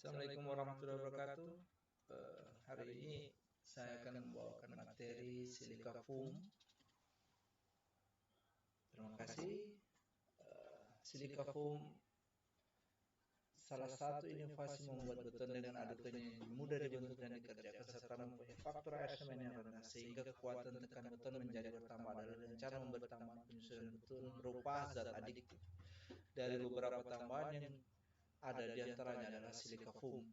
Assalamualaikum warahmatullahi wabarakatuh. Hari ini saya akan membawakan materi silika foam. Terima kasih. Silika foam salah satu inovasi membuat beton dengan adukannya mudah dibentuk dan dikerjakan serta mempunyai faktor airsemen yang rendah sehingga kekuatan tekan beton menjadi bertambah dengan cara memberi tambahan penyusunan beton berupa zat adiktif. Dari beberapa tambahan yang ada di antaranya adalah silika foam.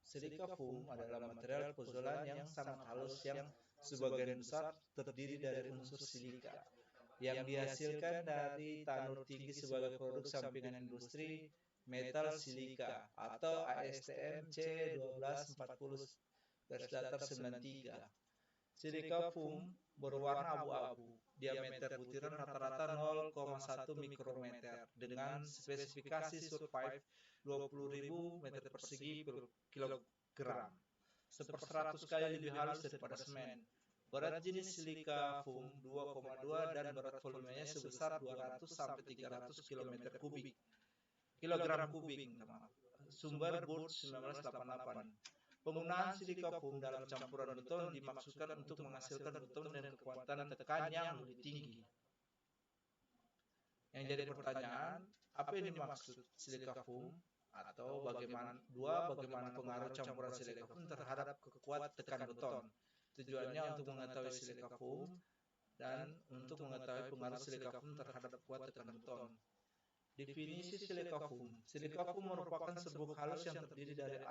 Silika foam adalah material puzzle yang sangat halus yang sebagian besar terdiri dari unsur silika yang dihasilkan dari tanur tinggi sebagai produk sampingan industri metal silika atau ASTM C1240-93. Silika foam berwarna abu-abu, diameter butiran rata-rata 0,1 mikrometer dengan spesifikasi survive 20.000 meter persegi per kilogram, 100 kali lebih halus daripada semen. Berat jenis silika foam 2,2 dan berat volumenya sebesar 200 sampai 300 kilogram kubik. Sumber Burt 1988. Penggunaan silika foam dalam campuran beton dimaksudkan untuk menghasilkan beton dengan kekuatan tekan yang lebih tinggi. Yang jadi pertanyaan, apa ini maksud silika foam? Atau bagaimana pengaruh campuran silika foam terhadap kekuatan tekan beton? Tujuannya untuk mengetahui silika foam dan untuk mengetahui pengaruh silika foam terhadap kekuatan tekan beton. Definisi silika foam. Silika foam merupakan serbuk halus yang terdiri dari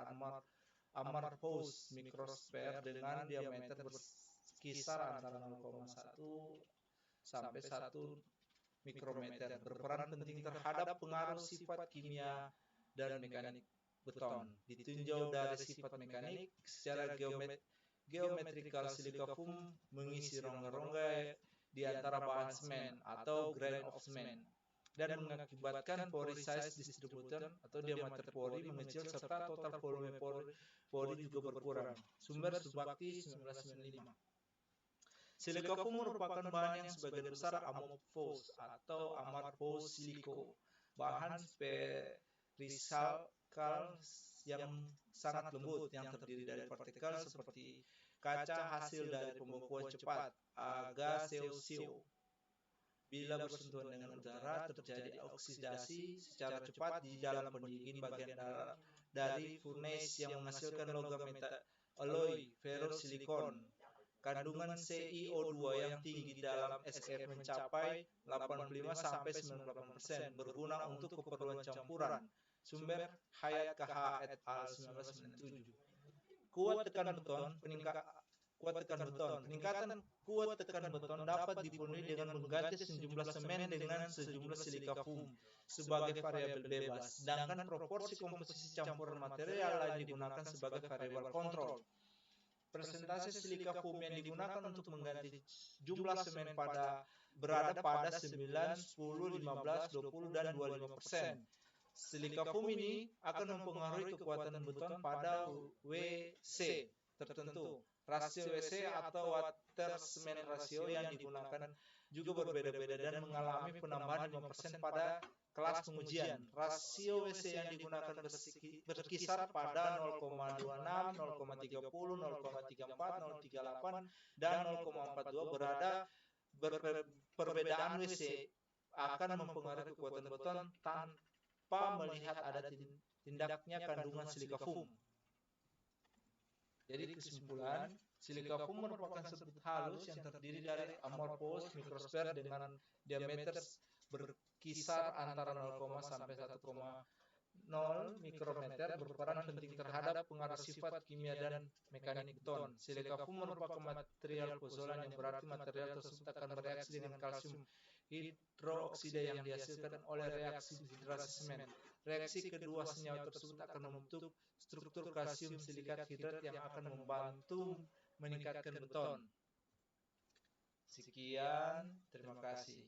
amorphous microsphere dengan diameter berkisar antara 0,1 sampai 1 mikrometer, berperan penting terhadap pengaruh sifat kimia dan mekanik beton. Ditinjau dari sifat mekanik, secara geometrikal silika foam mengisi rongga-rongga di antara bahan semen atau grain of semen dan mengakibatkan pori size distribution atau diameter pori mengecil serta total volume pori juga berkurang. Sumber Subakti 1995. Silika foam merupakan bahan yang sebagian besar amorphous atau amorphous siliko, bahan spherical yang sangat lembut yang terdiri dari partikel seperti kaca hasil dari pembekuan cepat, gaseoso. Bila bersentuhan dengan udara, terjadi oksidasi secara cepat di dalam pendingin bagian dalam dari furnace yang menghasilkan logam alloy ferrosilikon. Kandungan CiO2 yang tinggi di dalam SF mencapai 85-98%, berguna untuk keperluan campuran. Sumber Hayat KH et al. 1997. Kuat tekan beton. Peningkatan kuat tekan beton dapat dipenuhi dengan mengganti sejumlah semen dengan sejumlah silika foam sebagai variabel bebas, sedangkan proporsi komposisi campuran material lain digunakan sebagai variabel kontrol. Persentase silika foam yang digunakan untuk mengganti jumlah semen berada pada 9, 10, 15, 20, dan 25%. Silika foam ini akan mempengaruhi kekuatan beton pada WC tertentu. Rasio WC atau water cement ratio yang digunakan juga berbeda-beda dan mengalami penambahan 5% pada kelas pengujian. Rasio WC yang digunakan berkisar pada 0,26, 0,30, 0,34, 0,38, dan 0,42. Perbedaan WC akan mempengaruhi kekuatan beton tanpa melihat ada tindaknya kandungan silika foam. Jadi kesimpulan, silika foam merupakan serbuk halus yang terdiri dari amorphous microsphere dengan diameter berkisar antara 0, sampai 1,0 mikrometer, berperan penting terhadap pengaruh sifat kimia dan mekanik beton. Silika foam merupakan material puzzle yang berarti material tersebut akan bereaksi dengan kalsium hidroksida yang dihasilkan oleh reaksi hidrasi semen. Reaksi kedua senyawa tersebut akan membentuk struktur kalsium silikat hidrat yang akan membantu meningkatkan beton. Sekian, terima kasih.